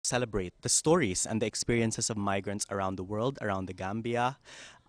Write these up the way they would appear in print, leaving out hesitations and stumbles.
celebrate the stories and the experiences of migrants around the world, around the Gambia,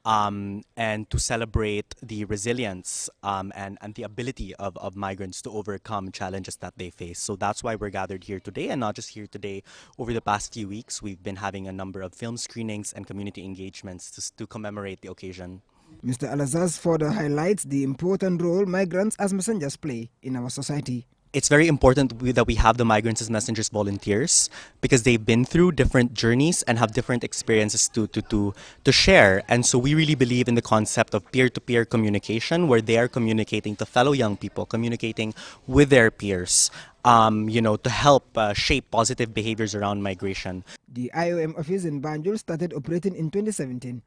and to celebrate the resilience and the ability of migrants to overcome challenges that they face. So that's why we're gathered here today, and not just here today. Over the past few weeks, we've been having a number of film screenings and community engagements to commemorate the occasion. Mr. Alazaz further highlights the important role migrants as messengers play in our society. It's very important that we have the Migrants as Messengers volunteers because they've been through different journeys and have different experiences to share. And so we really believe in the concept of peer-to-peer communication, where they are communicating to fellow young people, communicating with their peers, to help shape positive behaviors around migration. The IOM office in Banjul started operating in 2017.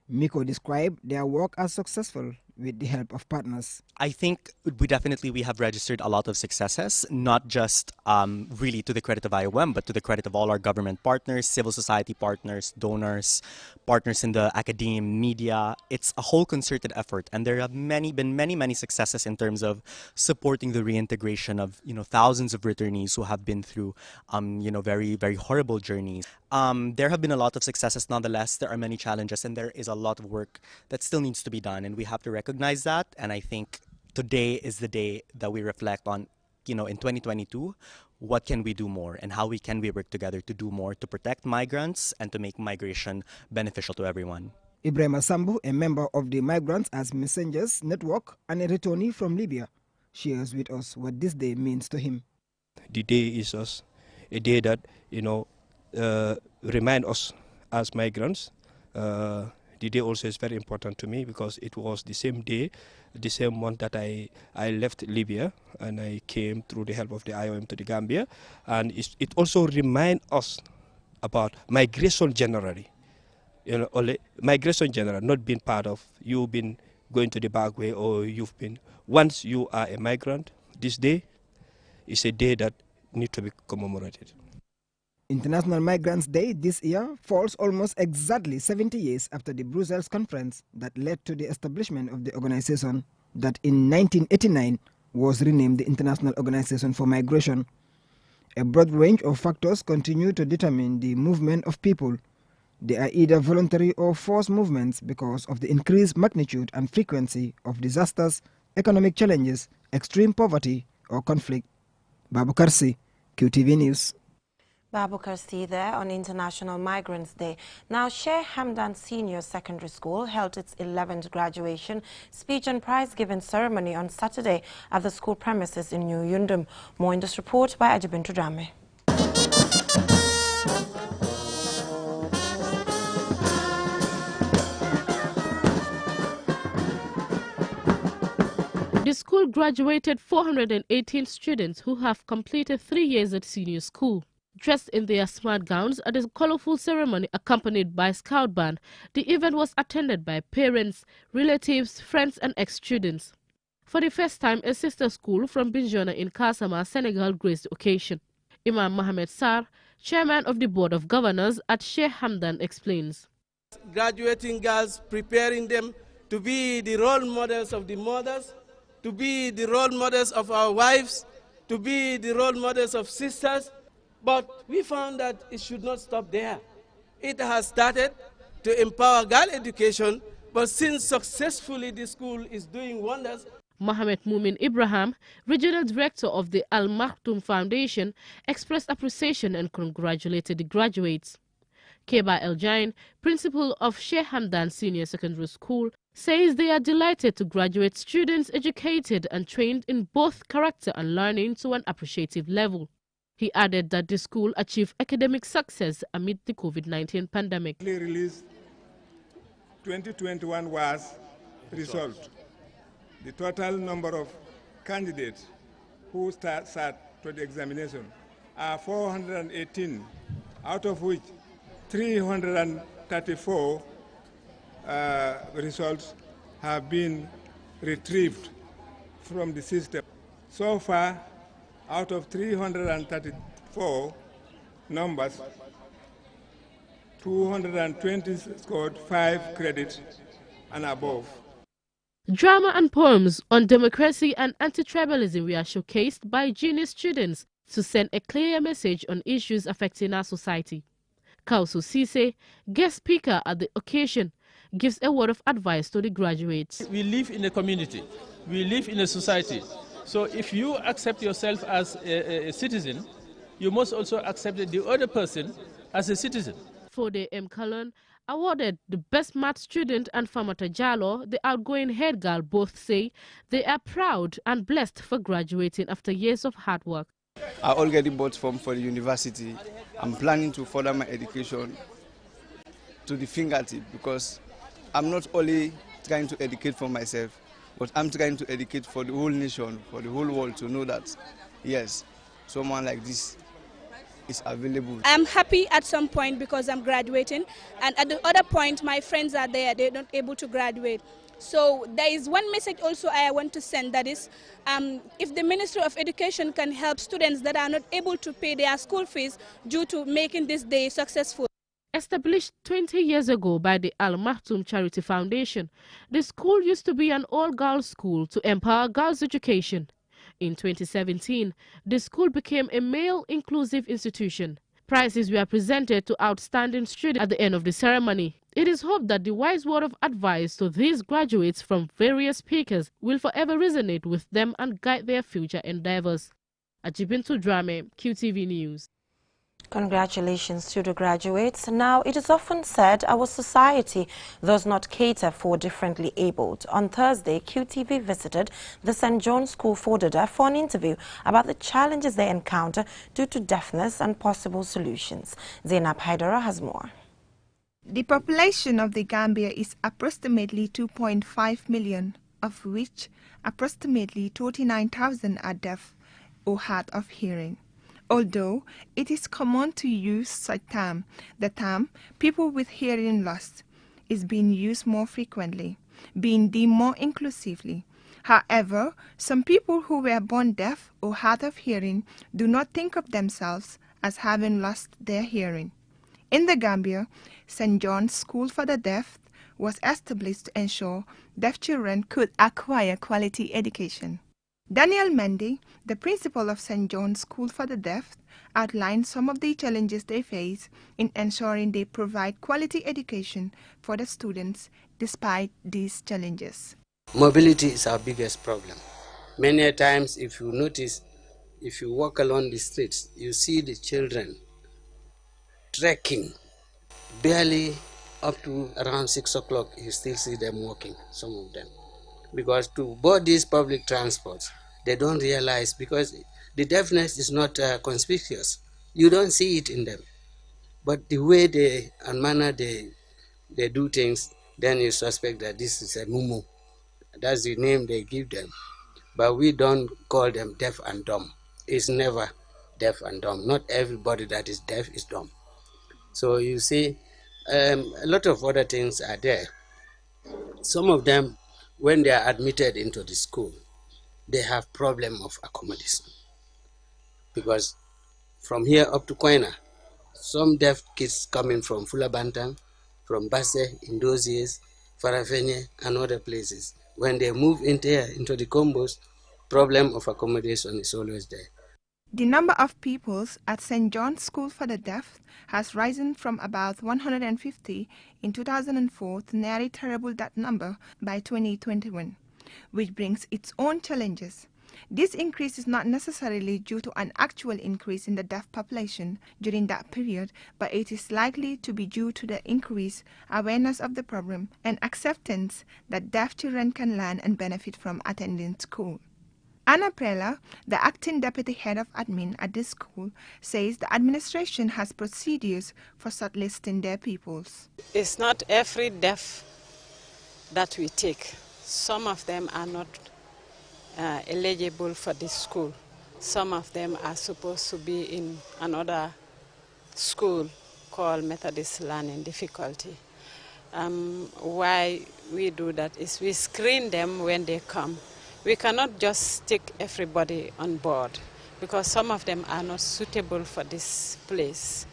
Miko described their work as successful with the help of partners. I think we have registered a lot of successes, not just really to the credit of IOM, but to the credit of all our government partners, civil society partners, donors, partners in the academia, media. It's a whole concerted effort, and there have been many successes in terms of supporting the reintegration of thousands of returnees who have been through very horrible journeys. There have been a lot of successes. Nonetheless, there are many challenges, and there is a lot of work that still needs to be done, and we have to recognize that. And I think today is the day that we reflect on, in 2022, what can we do more and how can we work together to do more to protect migrants and to make migration beneficial to everyone. Ibrahim Sambu, a member of the Migrants as Messengers Network and a returnee from Libya, shares with us what this day means to him. The day is a day that, remind us as migrants. The day also is very important to me because it was the same day, the same month that I left Libya and I came through the help of the IOM to the Gambia. And it also reminds us about migration generally. Only migration general, not being part of, you've been going to the back way or you've been, once you are a migrant, this day is a day that needs to be commemorated. International Migrants Day this year falls almost exactly 70 years after the Brussels conference that led to the establishment of the organization that in 1989 was renamed the International Organization for Migration. A broad range of factors continue to determine the movement of people. They are either voluntary or forced movements because of the increased magnitude and frequency of disasters, economic challenges, extreme poverty, or conflict. Babu Karsi, QTV News. Babu Karsi there on International Migrants Day. Now, Shea Hamdan Senior Secondary School held its 11th graduation speech and prize-giving ceremony on Saturday at the school premises in New Yundum. More in this report by Ajibintu Drame. The school graduated 418 students who have completed 3 years at senior school. Dressed in their smart gowns at a colorful ceremony accompanied by scout band, the event was attended by parents, relatives, friends and ex-students. For the first time, a sister school from Bignona in Kasama, Senegal graced the occasion. Imam Mohamed Sarr, chairman of the Board of Governors at Shea Hamdan, explains. Graduating girls, preparing them to be the role models of the mothers, to be the role models of our wives, to be the role models of sisters. But we found that it should not stop there. It has started to empower girl education, but since successfully the school is doing wonders. Mohamed Mumin Ibrahim, regional director of the Al Maktoum Foundation, expressed appreciation and congratulated the graduates. Keba El Jain, principal of Shea Hamdan Senior Secondary School, says they are delighted to graduate students educated and trained in both character and learning to an appreciative level. He added that the school achieved academic success amid the COVID-19 pandemic. The release 2021 was resolved. The total number of candidates who sat to the examination are 418, out of which 334 results have been retrieved from the system. So far, out of 334 numbers, 220 scored 5 credits and above. Drama and poems on democracy and anti-tribalism were showcased by junior students to send a clear message on issues affecting our society. Kausu Sise, guest speaker at the occasion, gives a word of advice to the graduates. We live in a community. We live in a society. So if you accept yourself as a citizen, you must also accept the other person as a citizen. Fode M. Kalon awarded the best math student and Famata Jalo, the outgoing head girl, both say they are proud and blessed for graduating after years of hard work. I already bought form for the university. I'm planning to further my education to the fingertip because I'm not only trying to educate for myself, but I'm trying to educate for the whole nation, for the whole world to know that, yes, someone like this is available. I'm happy at some point because I'm graduating, and at the other point, my friends are there, they're not able to graduate. So there is one message also I want to send, that is, if the Ministry of Education can help students that are not able to pay their school fees due to making this day successful. Established 20 years ago by the Al Maktoum Charity Foundation, the school used to be an all-girls school to empower girls' education. In 2017, the school became a male-inclusive institution. Prizes were presented to outstanding students at the end of the ceremony. It is hoped that the wise word of advice to these graduates from various speakers will forever resonate with them and guide their future endeavors. Ajibintu Drame, QTV News. Congratulations to the graduates. Now, it is often said our society does not cater for differently abled. On Thursday, QTV visited the St. John's School for the Deaf for an interview about the challenges they encounter due to deafness and possible solutions. Zainab Haidara has more. The population of the Gambia is approximately 2.5 million, of which approximately 39,000 are deaf or hard of hearing. Although it is common to use such term, the term people with hearing loss is being used more frequently, being deemed more inclusively. However, some people who were born deaf or hard of hearing do not think of themselves as having lost their hearing. In the Gambia, St. John's School for the Deaf was established to ensure deaf children could acquire quality education. Daniel Mendy, the principal of St. John's School for the Deaf, outlined some of the challenges they face in ensuring they provide quality education for the students despite these challenges. Mobility is our biggest problem. Many times, if you notice, if you walk along the streets, you see the children trekking. Barely up to around 6 o'clock, you still see them walking, some of them. Because to board these public transports, they don't realize, because the deafness is not conspicuous. You don't see it in them. But the way they and manner they do things, then you suspect that this is a mumu. That's the name they give them. But we don't call them deaf and dumb. It's never deaf and dumb. Not everybody that is deaf is dumb. So you see, a lot of other things are there. Some of them, when they are admitted into the school, they have problem of accommodation. Because from here up to Koina, some deaf kids coming from Fulabantang, from Basse, in those years, Farafenye, and other places, when they move into the combos, problem of accommodation is always there. The number of pupils at St. John's School for the Deaf has risen from about 150 in 2004 to nearly treble that number by 2021, which brings its own challenges. This increase is not necessarily due to an actual increase in the deaf population during that period, but it is likely to be due to the increased awareness of the problem and acceptance that deaf children can learn and benefit from attending school. Anna Prela, the acting deputy head of admin at this school, says the administration has procedures for shortlisting their pupils. It's not every deaf that we take. Some of them are not eligible for this school. Some of them are supposed to be in another school called Methodist Learning Difficulty. Why we do that is we screen them when they come. We cannot just stick everybody on board because some of them are not suitable for this place.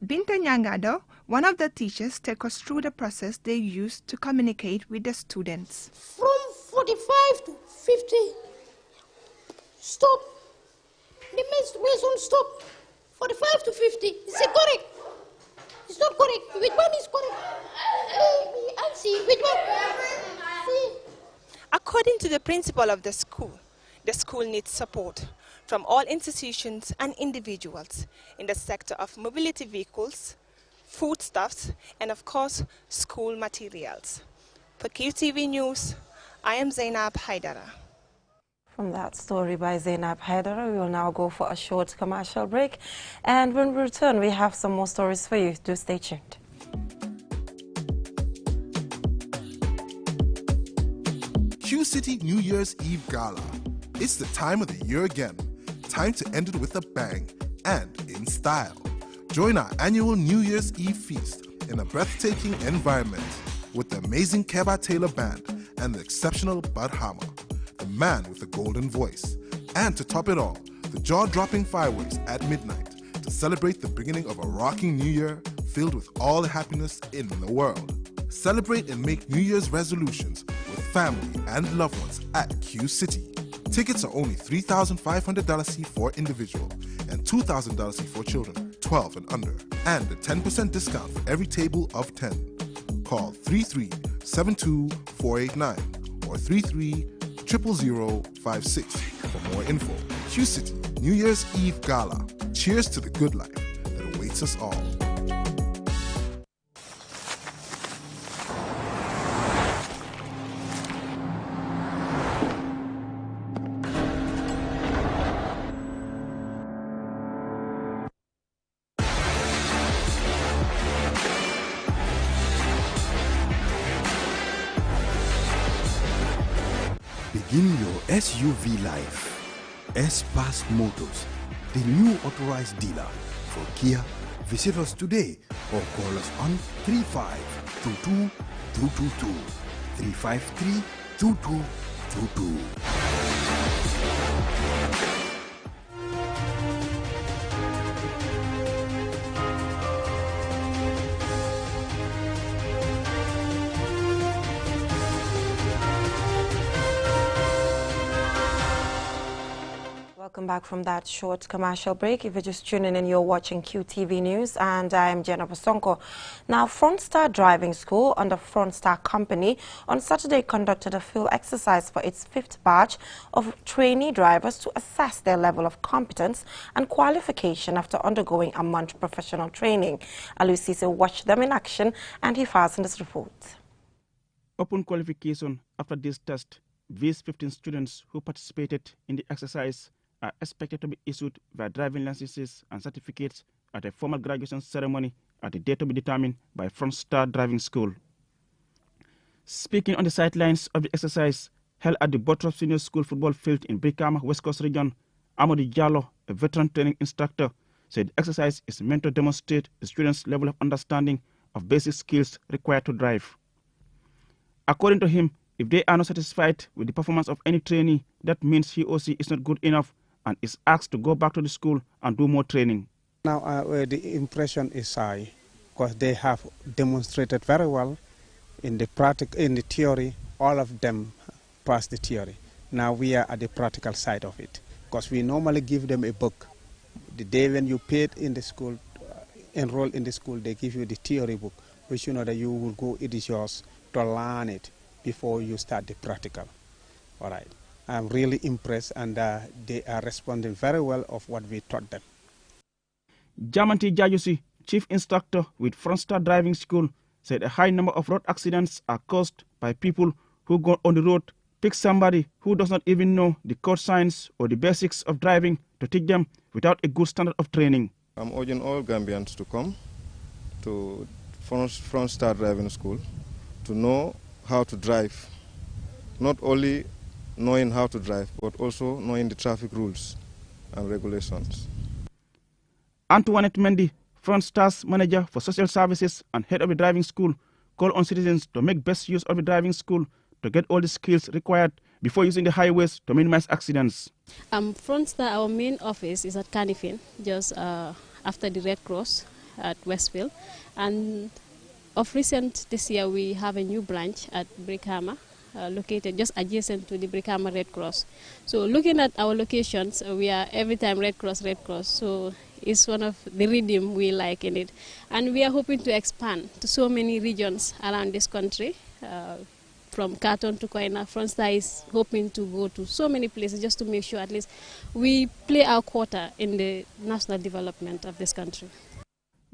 Binta Nyangado, one of the teachers, take us through the process they use to communicate with the students. From 45 to 50, stop. the measure stop 45 to 50. Is it correct? It's not correct. Which one is correct? And see which one. See. According to the principal of the school needs support from all institutions and individuals in the sector of mobility vehicles, foodstuffs, and of course, school materials. For QTV News, I am Zainab Haidara. From that story by Zainab Haidara, we will now go for a short commercial break. And when we return, we have some more stories for you. Do stay tuned. Q City New Year's Eve Gala. It's the time of the year again. Time to end it with a bang and in style. Join our annual New Year's Eve feast in a breathtaking environment with the amazing Keba Taylor Band and the exceptional Bud Hammer, the man with the golden voice. And to top it all, the jaw-dropping fireworks at midnight to celebrate the beginning of a rocking new year filled with all the happiness in the world. Celebrate and make New Year's resolutions with family and loved ones at Q City. Tickets are only $3,500 for individual and $2,000 for children 12 and under, and a 10% discount for every table of 10. Call 33-72489 or 33-00056 for more info. Q City New Year's Eve Gala. Cheers to the good life that awaits us all. Begin your SUV life. S-Pass Motors, the new authorized dealer for Kia. Visit us today or call us on 3522-222, 353-2222. Welcome back from that short commercial break. If you're just tuning in, you're watching QTV News, and I am Jenna Bosonko. Now, Front Star Driving School under Front Star Company on Saturday conducted a field exercise for its 5th batch of trainee drivers to assess their level of competence and qualification after undergoing a month professional training. Alusise watched them in action, and he files in this report. Upon qualification after this test, these 15 students who participated in the exercise are expected to be issued their driving licenses and certificates at a formal graduation ceremony at a date to be determined by Front Star Driving School. Speaking on the sidelines of the exercise held at the Bottrop Senior School football field in Brikama, West Coast Region, Amadou Diallo, a veteran training instructor, said the exercise is meant to demonstrate the students' level of understanding of basic skills required to drive. According to him, if they are not satisfied with the performance of any trainee, that means he or she is not good enough and is asked to go back to the school and do more training. Now the impression is high because they have demonstrated very well in the theory. All of them passed the theory. Now we are at the practical side of it because we normally give them a book. The day when you paid in the school, enroll in the school, they give you the theory book, which you know that you will go, it is yours to learn it before you start the practical. All right. I'm really impressed, and they are responding very well of what we taught them. Jamanti Jajusi, chief instructor with Front Star Driving School, said a high number of road accidents are caused by people who go on the road, pick somebody who does not even know the code signs or the basics of driving to teach them without a good standard of training. I'm urging all Gambians to come to Front Star Driving School to know how to drive. Not only knowing how to drive, but also knowing the traffic rules and regulations. Antoinette Mendy, Front Star's manager for social services and head of the driving school, called on citizens to make best use of the driving school to get all the skills required before using the highways to minimize accidents. Front Star, our main office is at Canifin, just after the Red Cross at Westfield. And of recent this year, we have a new branch at Brikama, located just adjacent to the Brikama Red Cross. So looking at our locations, we are every time Red Cross, Red Cross. So it's one of the rhythm we like in it. And we are hoping to expand to so many regions around this country. From Carton to Koina, Frontstar is hoping to go to so many places just to make sure at least we play our quota in the national development of this country.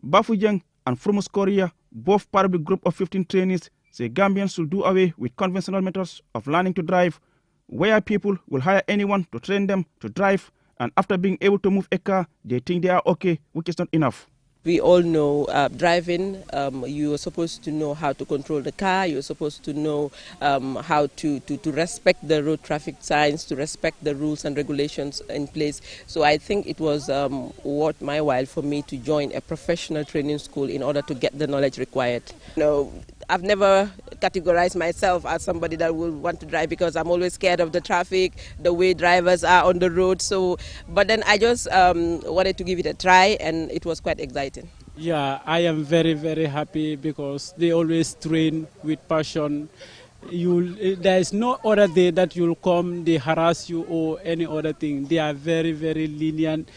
Bafujang and Frumus Korea, both part of the group of 15 trainees, say Gambians should do away with conventional methods of learning to drive, where people will hire anyone to train them to drive, and after being able to move a car, they think they are okay, which is not enough. We all know driving, you are supposed to know how to control the car, you're supposed to know how to respect the road traffic signs, to respect the rules and regulations in place. So I think it was worth my while for me to join a professional training school in order to get the knowledge required. You know, I've never categorized myself as somebody that will want to drive because I'm always scared of the traffic, the way drivers are on the road. So, but then I just wanted to give it a try, and it was quite exciting. Yeah, I am very, very happy because they always train with passion. There is no other day that you'll come, they harass you or any other thing. They are very, very lenient.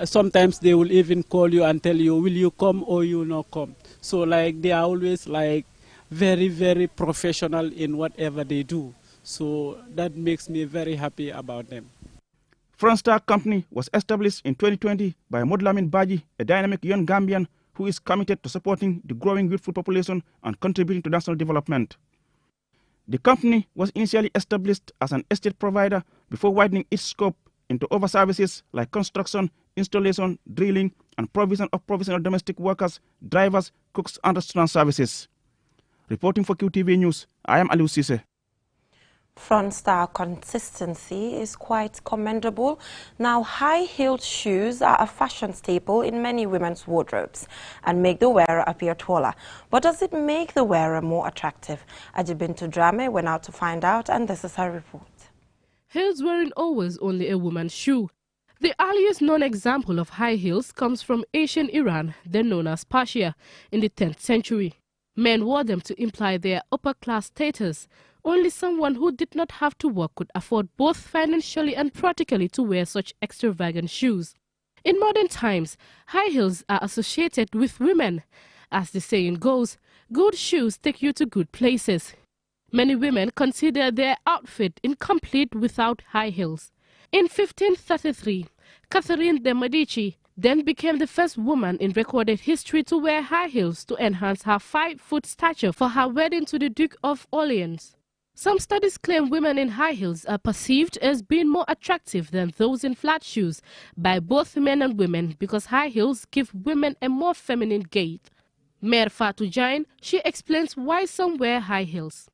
Sometimes they will even call you and tell you, will you come or you will not come? So like they are always like very, very professional in whatever they do. So that makes me very happy about them. Frontstar Company was established in 2020 by Modlamin Baji, a dynamic young Gambian who is committed to supporting the growing youthful population and contributing to national development. The company was initially established as an estate provider before widening its scope into other services like construction, installation, drilling, and provision of professional domestic workers, drivers, cooks, and restaurant services. Reporting for QTV News, I am Aliou Cisse. Frontstar consistency is quite commendable. Now, high-heeled shoes are a fashion staple in many women's wardrobes and make the wearer appear taller. But does it make the wearer more attractive? Ajibintu Drame went out to find out, and this is her report. Heels weren't always only a woman's shoe. The earliest known example of high heels comes from ancient Iran, then known as Persia, in the 10th century. Men wore them to imply their upper-class status. Only someone who did not have to work could afford both financially and practically to wear such extravagant shoes. In modern times, high heels are associated with women. As the saying goes, good shoes take you to good places. Many women consider their outfit incomplete without high heels. In 1533, Catherine de' Medici then became the first woman in recorded history to wear high heels to enhance her 5-foot stature for her wedding to the Duke of Orleans. Some studies claim women in high heels are perceived as being more attractive than those in flat shoes by both men and women because high heels give women a more feminine gait. Mère Fatou Jain, she explains why some wear high heels.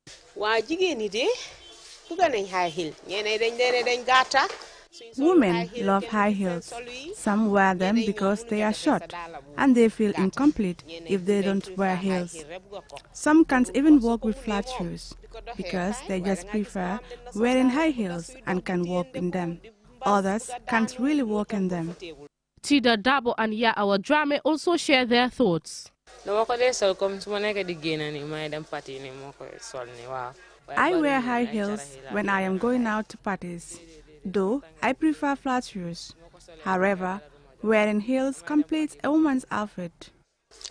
Women love high heels. Some wear them because they are short, and they feel incomplete if they don't wear heels. Some can't even walk with flat shoes because they just prefer wearing high heels and can walk in them. Others can't really walk in them. Tida Dabo and Yaawa Drame also share their thoughts. I wear high heels when I am going out to parties, though I prefer flat shoes. However, wearing heels completes a woman's outfit.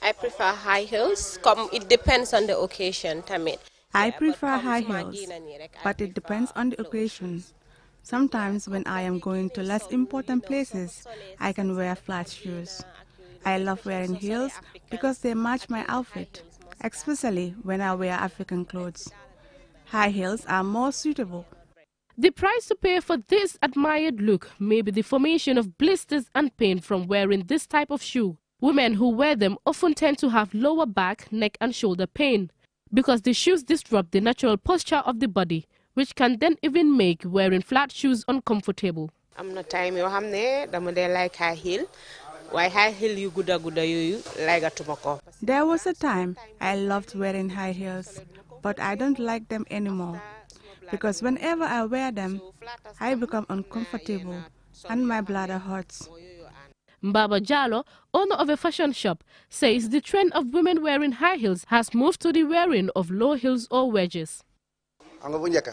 I prefer high heels. It depends on the occasion, Tamit. I prefer high heels, but it depends on the occasion. Sometimes when I am going to less important places, I can wear flat shoes. I love wearing heels because they match my outfit, especially when I wear African clothes. High heels are more suitable. The price to pay for this admired look may be the formation of blisters and pain from wearing this type of shoe. Women who wear them often tend to have lower back, neck and shoulder pain because the shoes disrupt the natural posture of the body, which can then even make wearing flat shoes uncomfortable. I'm not time you like high heel. Why high heel you good you like a tomoko. There was a time I loved wearing high heels, but I don't like them anymore because whenever I wear them, I become uncomfortable and my bladder hurts. Mbaba Jallo, owner of a fashion shop, says the trend of women wearing high heels has moved to the wearing of low heels or wedges. xam nga bu njëkk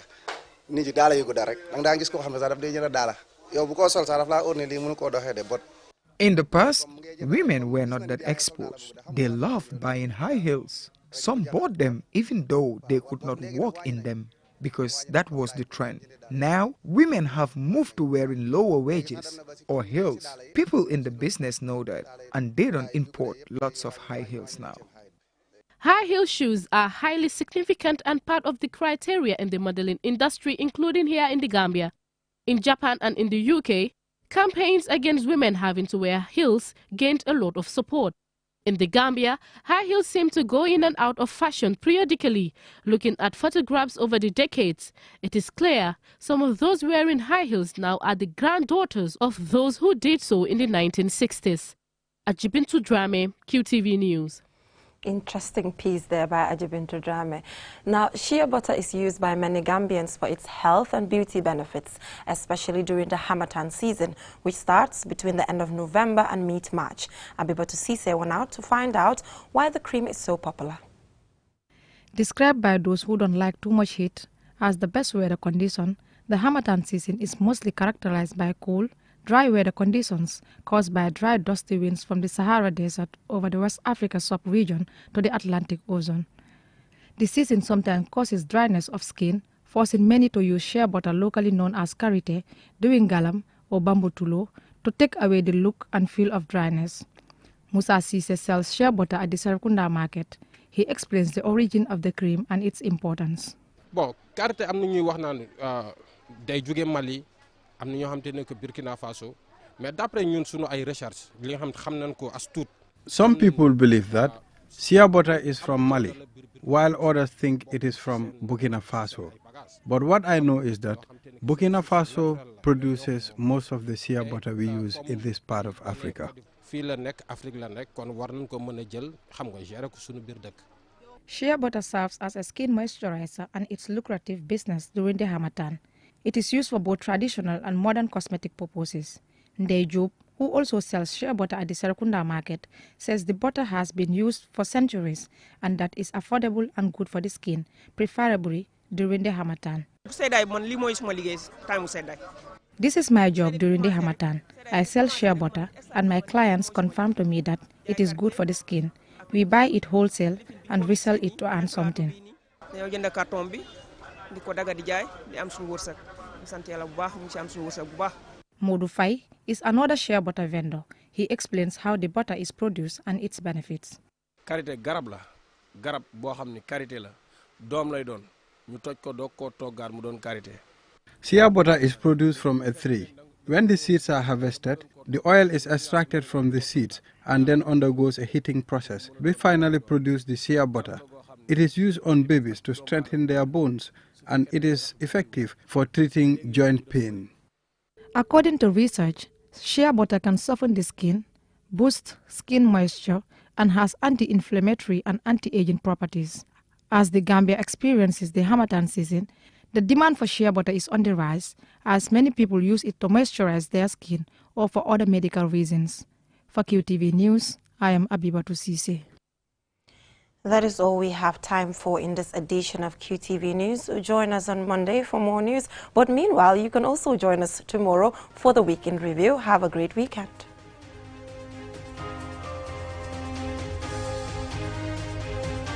nit yi daala yu gudda rek dang daa gis koo xam ne sax daf day jënd daala yow bu ko sol sax daf laa óor ne lii mënu koo doxee de bot. In the past, women were not that exposed. They loved buying high heels. Some bought them even though they could not walk in them, because that was the trend. Now, women have moved to wearing lower wages or heels. People in the business know that, and they don't import lots of high heels now. High heel shoes are highly significant and part of the criteria in the modeling industry, including here in the Gambia. In Japan and in the UK, campaigns against women having to wear heels gained a lot of support. In the Gambia, high heels seem to go in and out of fashion periodically. Looking at photographs over the decades, it is clear some of those wearing high heels now are the granddaughters of those who did so in the 1960s. Ajibintu Drame, QTV News. Interesting piece there by Ajibintu Drame. Now, shea butter is used by many Gambians for its health and beauty benefits, especially during the Harmattan season, which starts between the end of November and mid-March. Abibatu Sise went out to find out why the cream is so popular. Described by those who don't like too much heat as the best weather condition, the Harmattan season is mostly characterized by cool, dry weather conditions caused by dry, dusty winds from the Sahara Desert over the West Africa sub-region to the Atlantic Ocean. The season sometimes causes dryness of skin, forcing many to use shea butter, locally known as karité, doing galam or bamboo tulo, to take away the look and feel of dryness. Musa Sise sells shea butter at the Serekunda market. He explains the origin of the cream and its importance. Bon, karité am na ñuy wax naan day jóge Mali. Some people believe that shea butter is from Mali, while others think it is from Burkina Faso. But what I know is that Burkina Faso produces most of the shea butter we use in this part of Africa. Shea butter serves as a skin moisturizer and its lucrative business during the Harmattan. It is used for both traditional and modern cosmetic purposes. Ndei Job, who also sells shea butter at the Serekunda market, says the butter has been used for centuries and that is affordable and good for the skin, preferably during the Harmattan. This is my job during the Harmattan. I sell shea butter and my clients confirm to me that it is good for the skin. We buy it wholesale and resell it to earn something. Modu Fai is another shea butter vendor. He explains how the butter is produced and its benefits. Karité garab la garab bo xamni karité la dom lay don ñu toj ko do ko togar mu don karité. Shea butter is produced from a tree. When the seeds are harvested, the oil is extracted from the seeds and then undergoes a heating process. We finally produce the shea butter. It is used on babies to strengthen their bones, and it is effective for treating joint pain. According to research, shea butter can soften the skin, boost skin moisture, and has anti-inflammatory and anti-aging properties. As the Gambia experiences the Harmattan season, the demand for shea butter is on the rise, as many people use it to moisturize their skin or for other medical reasons. For QTV News, I am Abibatu Sise. That is all we have time for in this edition of QTV News. Join us on Monday for more news. But meanwhile, you can also join us tomorrow for the Week in Review. Have a great weekend.